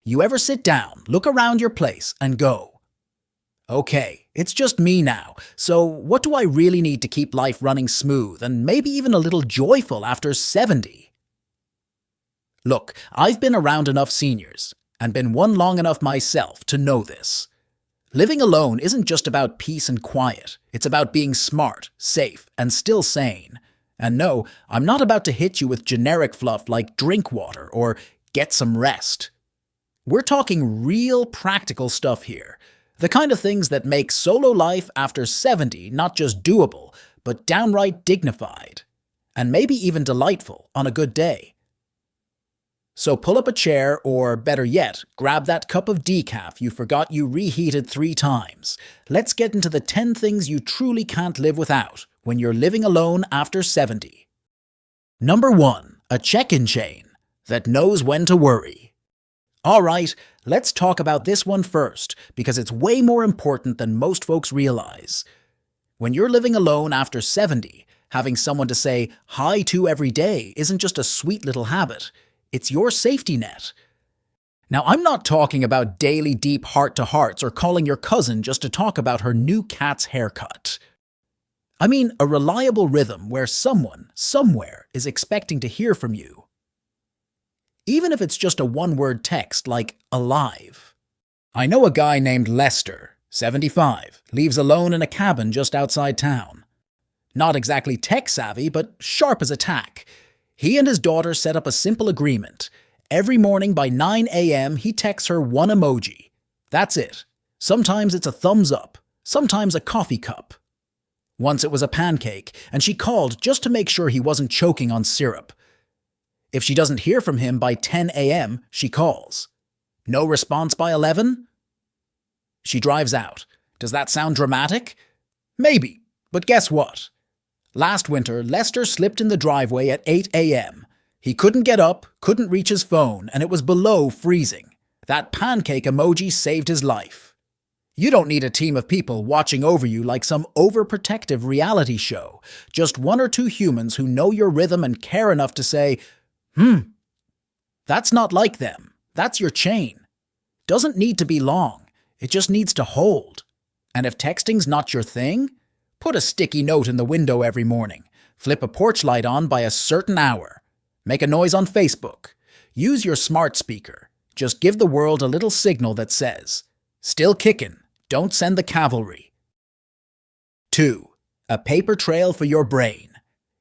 You ever sit down, look around your place, and go, okay, it's just me now, so what do I really need to keep life running smooth and maybe even a little joyful after 70? Look, I've been around enough seniors, and been one long enough myself to know this. Living alone isn't just about peace and quiet, it's about being smart, safe, and still sane. And no, I'm not about to hit you with generic fluff like drink water or get some rest. We're talking real practical stuff here. The kind of things that make solo life after 70 not just doable, but downright dignified. And maybe even delightful on a good day. So pull up a chair, or better yet, grab that cup of decaf you forgot you reheated 3 times. Let's get into the 10 things you truly can't live without when you're living alone after 70. Number 1. A check-in chain that knows when to worry. Alright, let's talk about this one first, because it's way more important than most folks realize. When you're living alone after 70, having someone to say hi to every day isn't just a sweet little habit. It's your safety net. Now, I'm not talking about daily deep heart-to-hearts or calling your cousin just to talk about her new cat's haircut. I mean a reliable rhythm where someone, somewhere, is expecting to hear from you. Even if it's just a one-word text like alive. I know a guy named Lester, 75, lives alone in a cabin just outside town. Not exactly tech-savvy, but sharp as a tack. He and his daughter set up a simple agreement. Every morning by 9 a.m. he texts her one emoji. That's it. Sometimes it's a thumbs up, sometimes a coffee cup. Once it was a pancake, and she called just to make sure he wasn't choking on syrup. If she doesn't hear from him by 10 a.m., she calls. No response by 11? She drives out. Does that sound dramatic? Maybe, but guess what? Last winter, Lester slipped in the driveway at 8 a.m. He couldn't get up, couldn't reach his phone, and it was below freezing. That pancake emoji saved his life. You don't need a team of people watching over you like some overprotective reality show. Just 1 or 2 humans who know your rhythm and care enough to say, that's not like them. That's your chain. Doesn't need to be long. It just needs to hold. And if texting's not your thing, put a sticky note in the window every morning. Flip a porch light on by a certain hour. Make a noise on Facebook. Use your smart speaker. Just give the world a little signal that says, still kickin', don't send the cavalry. 2. A paper trail for your brain.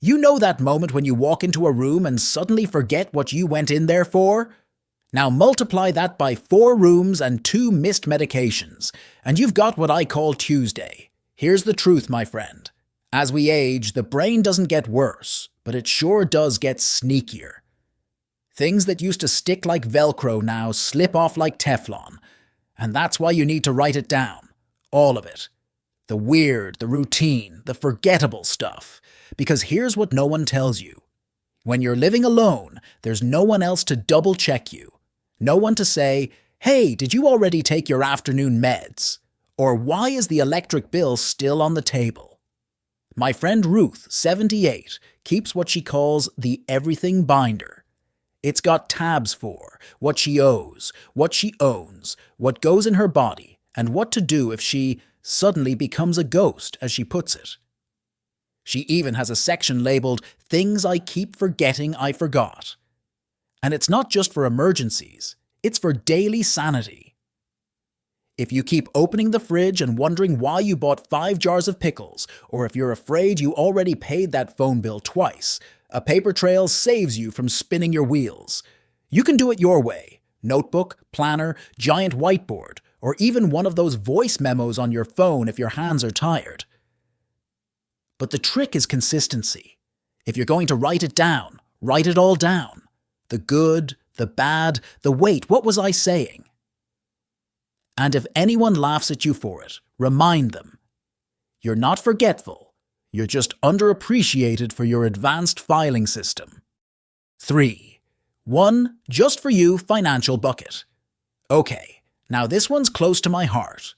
You know that moment when you walk into a room and suddenly forget what you went in there for? Now multiply that by 4 rooms and 2 missed medications, and you've got what I call Tuesday. Here's the truth, my friend. As we age, the brain doesn't get worse, but it sure does get sneakier. Things that used to stick like Velcro now slip off like Teflon, and that's why you need to write it down. All of it. The weird, the routine, the forgettable stuff. Because here's what no one tells you. When you're living alone, there's no one else to double-check you. No one to say, hey, did you already take your afternoon meds? Or why is the electric bill still on the table? My friend Ruth, 78, keeps what she calls the everything binder. It's got tabs for what she owes, what she owns, what goes in her body, and what to do if she suddenly becomes a ghost, as she puts it. She even has a section labeled Things I Keep Forgetting I Forgot. And it's not just for emergencies, it's for daily sanity. If you keep opening the fridge and wondering why you bought 5 jars of pickles, or if you're afraid you already paid that phone bill twice, a paper trail saves you from spinning your wheels. You can do it your way. Notebook, planner, giant whiteboard, or even one of those voice memos on your phone if your hands are tired. But the trick is consistency. If you're going to write it down, write it all down. The good, the bad, the wait, what was I saying? And if anyone laughs at you for it, remind them. You're not forgetful, you're just underappreciated for your advanced filing system. 3. 1 just for you financial bucket. Okay, now this one's close to my heart.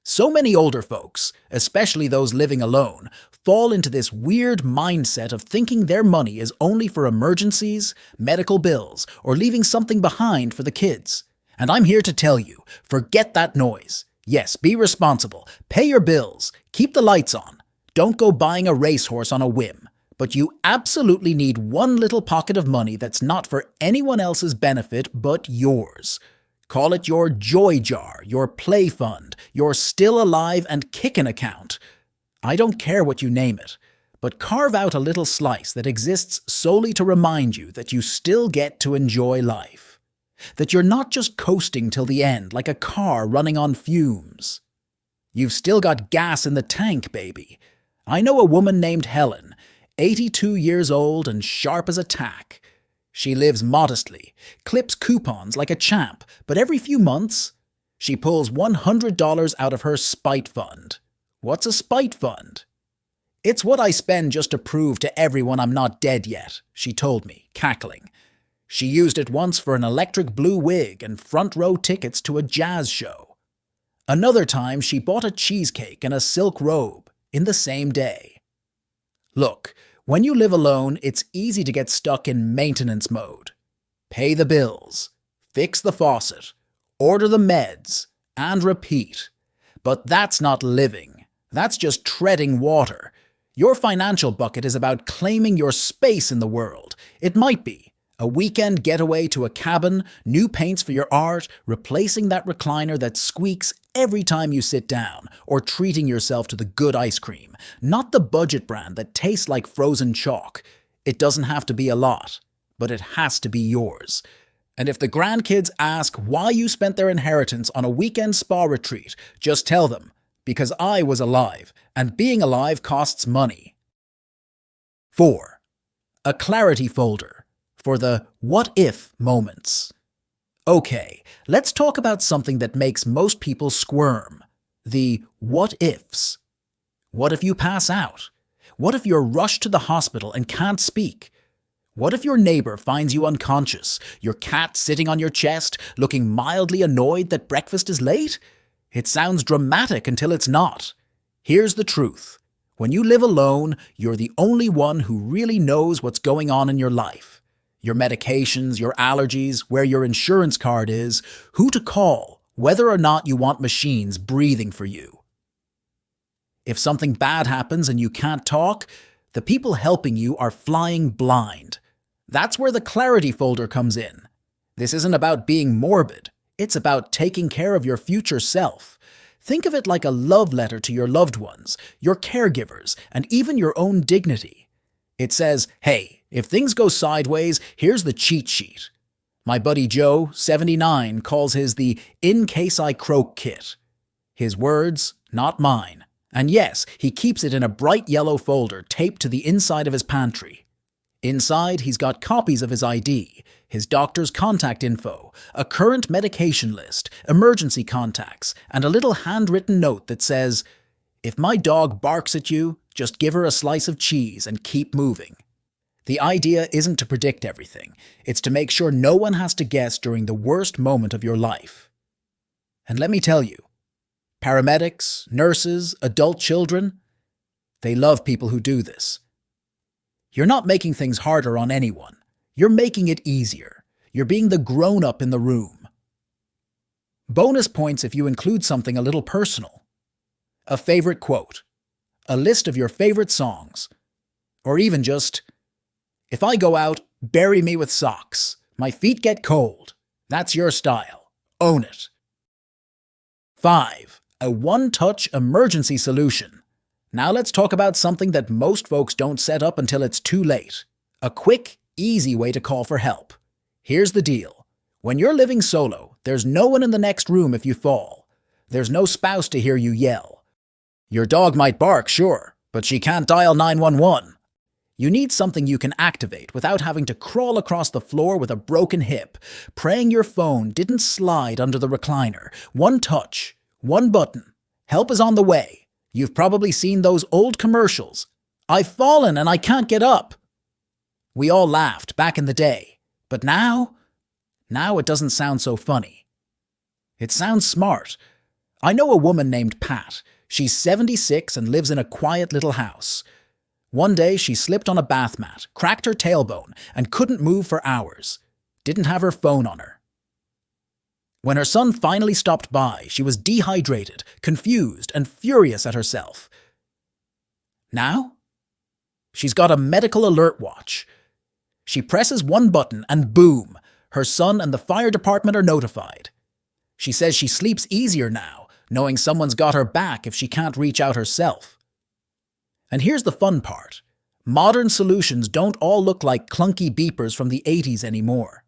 So many older folks, especially those living alone, fall into this weird mindset of thinking their money is only for emergencies, medical bills, or leaving something behind for the kids. And I'm here to tell you, forget that noise. Yes, be responsible. Pay your bills. Keep the lights on. Don't go buying a racehorse on a whim. But you absolutely need one little pocket of money that's not for anyone else's benefit but yours. Call it your joy jar, your play fund, your still alive and kickin' account. I don't care what you name it, but carve out a little slice that exists solely to remind you that you still get to enjoy life. That you're not just coasting till the end like a car running on fumes. You've still got gas in the tank, baby. I know a woman named Helen, 82 years old and sharp as a tack. She lives modestly, clips coupons like a champ, but every few months, she pulls $100 out of her spite fund. What's a spite fund? It's what I spend just to prove to everyone I'm not dead yet, she told me, cackling. She used it once for an electric blue wig and front row tickets to a jazz show. Another time, she bought a cheesecake and a silk robe in the same day. Look, when you live alone, it's easy to get stuck in maintenance mode. Pay the bills, fix the faucet, order the meds, and repeat. But that's not living. That's just treading water. Your financial bucket is about claiming your space in the world. It might be a weekend getaway to a cabin, new paints for your art, replacing that recliner that squeaks every time you sit down, or treating yourself to the good ice cream, not the budget brand that tastes like frozen chalk. It doesn't have to be a lot, but it has to be yours. And if the grandkids ask why you spent their inheritance on a weekend spa retreat, just tell them, because I was alive, and being alive costs money. 4. A clarity folder for the what-if moments. Okay, let's talk about something that makes most people squirm. The what-ifs. What if you pass out? What if you're rushed to the hospital and can't speak? What if your neighbor finds you unconscious, your cat sitting on your chest, looking mildly annoyed that breakfast is late? It sounds dramatic until it's not. Here's the truth. When you live alone, you're the only one who really knows what's going on in your life. Your medications, your allergies, where your insurance card is, who to call, whether or not you want machines breathing for you. If something bad happens and you can't talk, the people helping you are flying blind. That's where the clarity folder comes in. This isn't about being morbid. It's about taking care of your future self. Think of it like a love letter to your loved ones, your caregivers, and even your own dignity. It says, hey, if things go sideways, here's the cheat sheet. My buddy Joe, 79, calls his the in case I croak kit. His words, not mine. And yes, he keeps it in a bright yellow folder taped to the inside of his pantry. Inside, he's got copies of his ID, his doctor's contact info, a current medication list, emergency contacts, and a little handwritten note that says, if my dog barks at you, just give her a slice of cheese and keep moving. The idea isn't to predict everything. It's to make sure no one has to guess during the worst moment of your life. And let me tell you, paramedics, nurses, adult children, they love people who do this. You're not making things harder on anyone. You're making it easier. You're being the grown-up in the room. Bonus points if you include something a little personal. A favorite quote. A list of your favorite songs. Or even just, if I go out, bury me with socks. My feet get cold. That's your style. Own it. 5. A one-touch emergency solution. Now let's talk about something that most folks don't set up until it's too late. A quick, easy way to call for help. Here's the deal. When you're living solo, there's no one in the next room if you fall. There's no spouse to hear you yell. Your dog might bark, sure, but she can't dial 911. You need something you can activate without having to crawl across the floor with a broken hip, praying your phone didn't slide under the recliner. One touch, one button. Help is on the way. You've probably seen those old commercials. I've fallen and I can't get up. We all laughed back in the day, but now it doesn't sound so funny. It sounds smart. I know a woman named Pat. She's 76 and lives in a quiet little house. One day she slipped on a bath mat, cracked her tailbone, and couldn't move for hours. Didn't have her phone on her. When her son finally stopped by, she was dehydrated, confused, and furious at herself. Now? She's got a medical alert watch. She presses one button and boom, her son and the fire department are notified. She says she sleeps easier now, knowing someone's got her back if she can't reach out herself. And here's the fun part. Modern solutions don't all look like clunky beepers from the 80s anymore.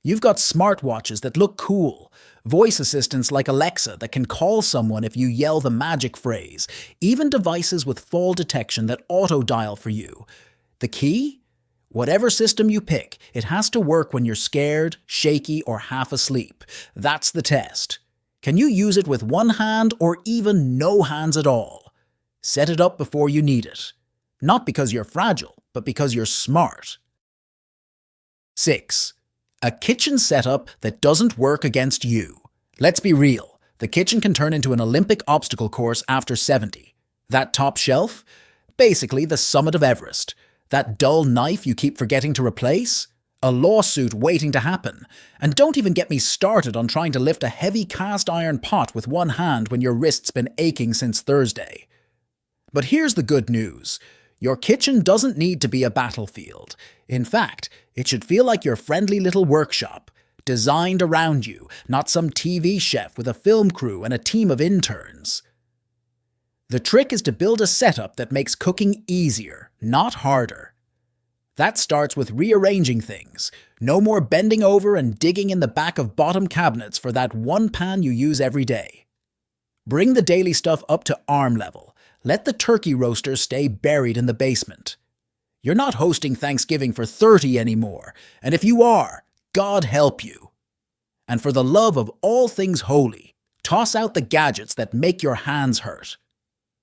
You've got smartwatches that look cool, voice assistants like Alexa that can call someone if you yell the magic phrase, even devices with fall detection that auto-dial for you. The key? Whatever system you pick, it has to work when you're scared, shaky, or half asleep. That's the test. Can you use it with one hand or even no hands at all? Set it up before you need it. Not because you're fragile, but because you're smart. 6. A kitchen setup that doesn't work against you. Let's be real, the kitchen can turn into an Olympic obstacle course after 70. That top shelf? Basically the summit of Everest. That dull knife you keep forgetting to replace? A lawsuit waiting to happen. And don't even get me started on trying to lift a heavy cast iron pot with one hand when your wrist's been aching since Thursday. But here's the good news. Your kitchen doesn't need to be a battlefield. In fact, it should feel like your friendly little workshop, designed around you, not some TV chef with a film crew and a team of interns. The trick is to build a setup that makes cooking easier, not harder. That starts with rearranging things. No more bending over and digging in the back of bottom cabinets for that one pan you use every day. Bring the daily stuff up to arm level. Let the turkey roaster stay buried in the basement. You're not hosting Thanksgiving for 30 anymore, and if you are, God help you. And for the love of all things holy, toss out the gadgets that make your hands hurt.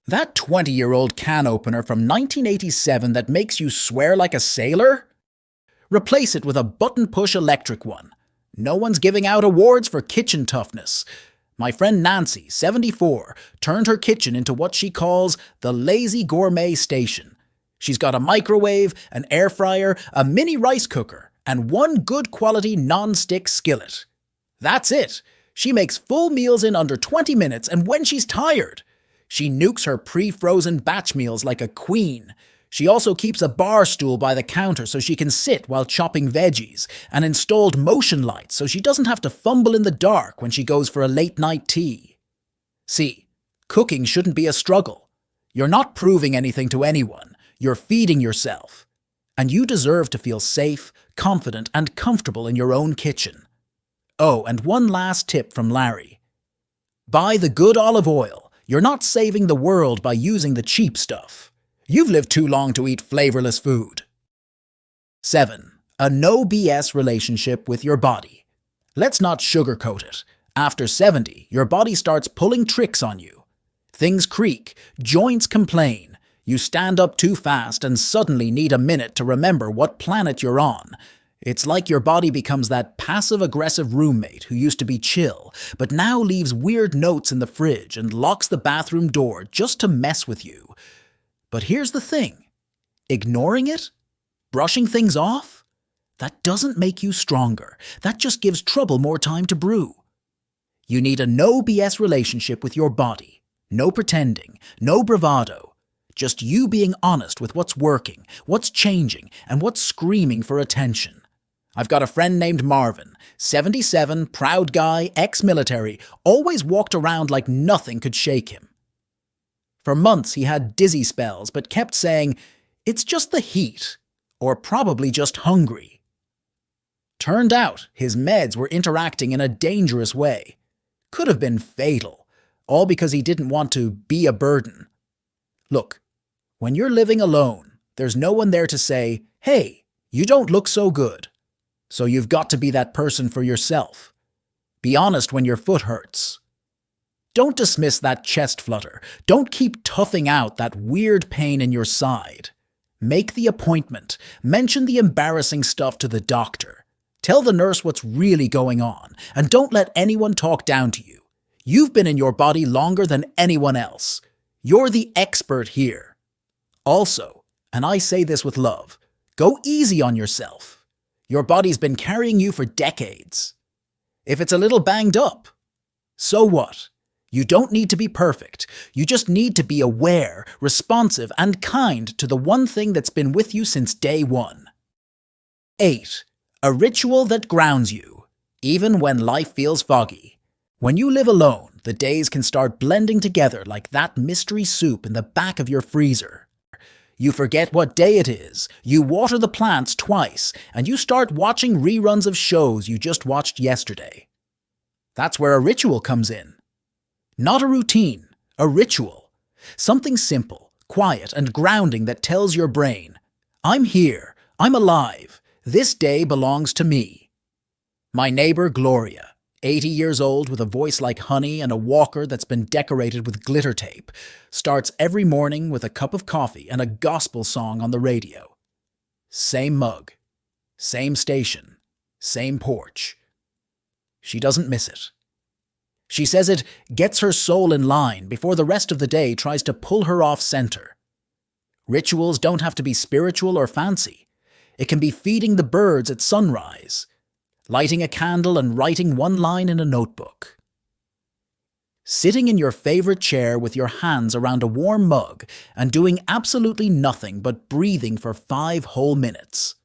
That 20-year-old can opener from 1987 that makes you swear like a sailor? Replace it with a button-push electric one. No one's giving out awards for kitchen toughness. My friend Nancy, 74, turned her kitchen into what she calls the lazy gourmet station. She's got a microwave, an air fryer, a mini rice cooker, and one good quality non-stick skillet. That's it. She makes full meals in under 20 minutes, and when she's tired, she nukes her pre-frozen batch meals like a queen. She also keeps a bar stool by the counter so she can sit while chopping veggies, and installed motion lights so she doesn't have to fumble in the dark when she goes for a late-night tea. See, cooking shouldn't be a struggle. You're not proving anything to anyone. You're feeding yourself. And you deserve to feel safe, confident, and comfortable in your own kitchen. Oh, and one last tip from Larry. Buy the good olive oil. You're not saving the world by using the cheap stuff. You've lived too long to eat flavorless food. 7. A no BS relationship with your body. Let's not sugarcoat it. After 70, your body starts pulling tricks on you. Things creak, joints complain, you stand up too fast and suddenly need a minute to remember what planet you're on. It's like your body becomes that passive-aggressive roommate who used to be chill, but now leaves weird notes in the fridge and locks the bathroom door just to mess with you. But here's the thing. Ignoring it? Brushing things off? That doesn't make you stronger. That just gives trouble more time to brew. You need a no BS relationship with your body. No pretending, no bravado. Just you being honest with what's working, what's changing, and what's screaming for attention. I've got a friend named Marvin, 77, proud guy, ex-military, always walked around like nothing could shake him. For months he had dizzy spells, but kept saying, "It's just the heat," or probably just hungry. Turned out his meds were interacting in a dangerous way. Could have been fatal, all because he didn't want to be a burden. Look, when you're living alone, there's no one there to say, "Hey, you don't look so good." So you've got to be that person for yourself. Be honest when your foot hurts. Don't dismiss that chest flutter. Don't keep toughing out that weird pain in your side. Make the appointment. Mention the embarrassing stuff to the doctor. Tell the nurse what's really going on, and don't let anyone talk down to you. You've been in your body longer than anyone else. You're the expert here. Also, and I say this with love, go easy on yourself. Your body's been carrying you for decades. If it's a little banged up, so what? You don't need to be perfect. You just need to be aware, responsive, and kind to the one thing that's been with you since day one. 8. A ritual that grounds you, even when life feels foggy. When you live alone, the days can start blending together like that mystery soup in the back of your freezer. You forget what day it is, you water the plants twice, and you start watching reruns of shows you just watched yesterday. That's where a ritual comes in. Not a routine, a ritual. Something simple, quiet, and grounding that tells your brain, I'm here, I'm alive, this day belongs to me. My neighbor Gloria, 80 years old with a voice like honey and a walker that's been decorated with glitter tape, starts every morning with a cup of coffee and a gospel song on the radio. Same mug, same station, same porch. She doesn't miss it. She says it gets her soul in line before the rest of the day tries to pull her off center. Rituals don't have to be spiritual or fancy. It can be feeding the birds at sunrise, lighting a candle and writing one line in a notebook. Sitting in your favorite chair with your hands around a warm mug and doing absolutely nothing but breathing for 5 whole minutes.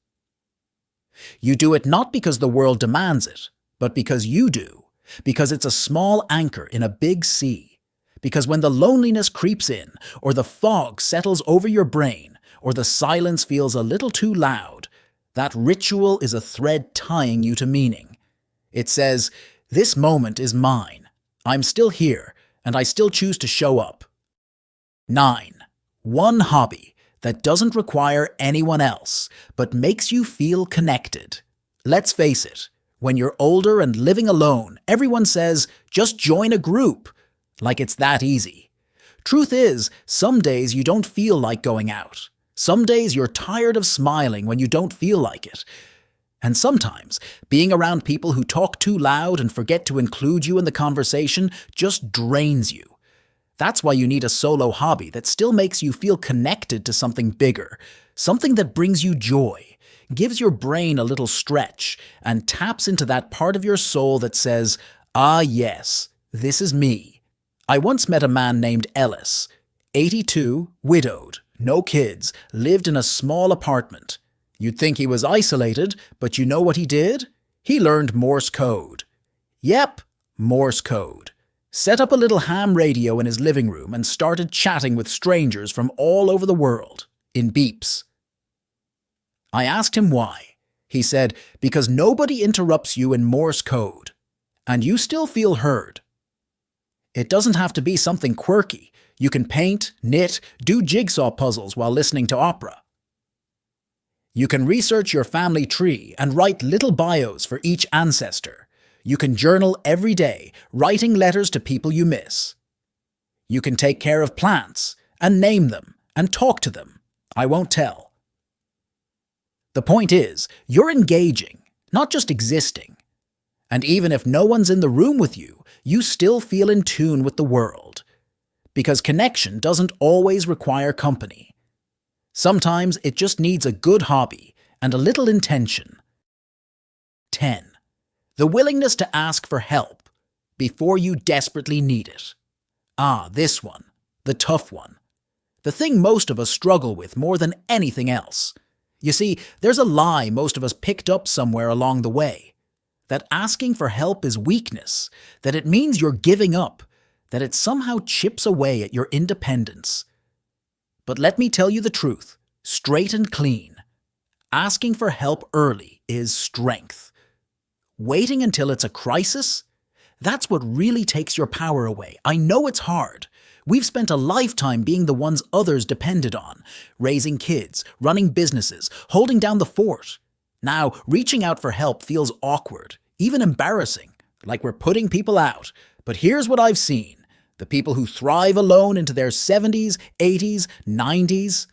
You do it not because the world demands it, but because you do, because it's a small anchor in a big sea, because when the loneliness creeps in, or the fog settles over your brain, or the silence feels a little too loud, that ritual is a thread tying you to meaning. It says, this moment is mine. I'm still here, and I still choose to show up. 9. One hobby that doesn't require anyone else, but makes you feel connected. Let's face it, when you're older and living alone, everyone says, just join a group. Like it's that easy. Truth is, some days you don't feel like going out. Some days you're tired of smiling when you don't feel like it. And sometimes, being around people who talk too loud and forget to include you in the conversation just drains you. That's why you need a solo hobby that still makes you feel connected to something bigger, something that brings you joy, gives your brain a little stretch, and taps into that part of your soul that says, ah yes, this is me. I once met a man named Ellis, 82, widowed, no kids, lived in a small apartment. You'd think he was isolated, but you know what he did? He learned Morse code. Yep, Morse code. Set up a little ham radio in his living room and started chatting with strangers from all over the world, in beeps. I asked him why. He said, because nobody interrupts you in Morse code, and you still feel heard. It doesn't have to be something quirky. You can paint, knit, do jigsaw puzzles while listening to opera. You can research your family tree and write little bios for each ancestor. You can journal every day, writing letters to people you miss. You can take care of plants and name them and talk to them. I won't tell. The point is, you're engaging, not just existing. And even if no one's in the room with you, you still feel in tune with the world. Because connection doesn't always require company. Sometimes it just needs a good hobby and a little intention. 10. The willingness to ask for help before you desperately need it. Ah, this one, the tough one. The thing most of us struggle with more than anything else. You see, there's a lie most of us picked up somewhere along the way. That asking for help is weakness, that it means you're giving up, that it somehow chips away at your independence. But let me tell you the truth, straight and clean. Asking for help early is strength. Waiting until it's a crisis? That's what really takes your power away. I know it's hard. We've spent a lifetime being the ones others depended on, raising kids, running businesses, holding down the fort. Now, reaching out for help feels awkward, even embarrassing, like we're putting people out. But here's what I've seen. The people who thrive alone into their 70s, 80s, 90s.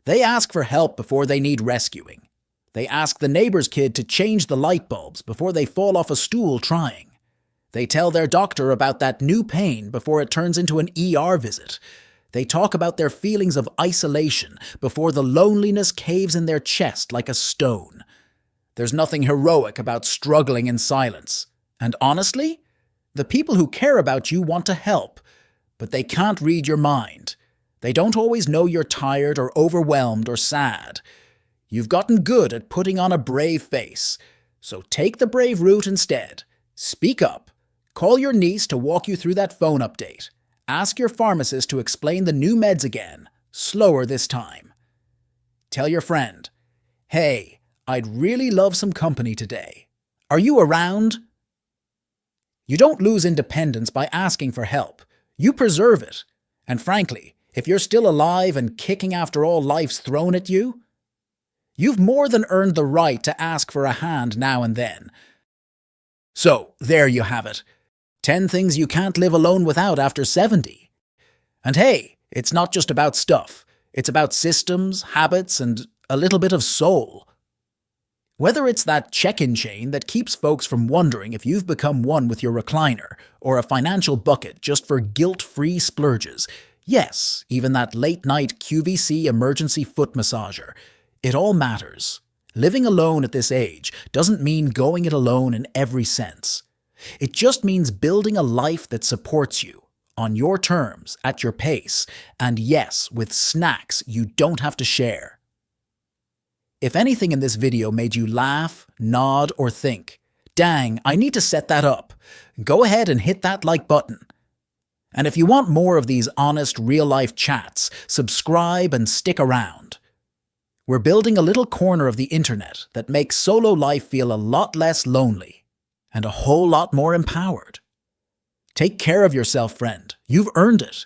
They ask for help before they need rescuing. They ask the neighbor's kid to change the light bulbs before they fall off a stool trying. They tell their doctor about that new pain before it turns into an ER visit. They talk about their feelings of isolation before the loneliness caves in their chest like a stone. There's nothing heroic about struggling in silence. And honestly, the people who care about you want to help, but they can't read your mind. They don't always know you're tired or overwhelmed or sad. You've gotten good at putting on a brave face, so take the brave route instead. Speak up. Call your niece to walk you through that phone update. Ask your pharmacist to explain the new meds again, slower this time. Tell your friend, "Hey, I'd really love some company today. Are you around?" You don't lose independence by asking for help. You preserve it. And frankly, if you're still alive and kicking after all life's thrown at you, you've more than earned the right to ask for a hand now and then. So, there you have it. 10 things you can't live alone without after 70. And hey, it's not just about stuff. It's about systems, habits, and a little bit of soul. Whether it's that check-in chain that keeps folks from wondering if you've become one with your recliner, or a financial bucket just for guilt-free splurges, yes, even that late-night QVC emergency foot massager, it all matters. Living alone at this age doesn't mean going it alone in every sense. It just means building a life that supports you, on your terms, at your pace, and yes, with snacks you don't have to share. If anything in this video made you laugh, nod, or think, "Dang, I need to set that up," go ahead and hit that like button. And if you want more of these honest, real-life chats, subscribe and stick around. We're building a little corner of the internet that makes solo life feel a lot less lonely and a whole lot more empowered. Take care of yourself, friend. You've earned it.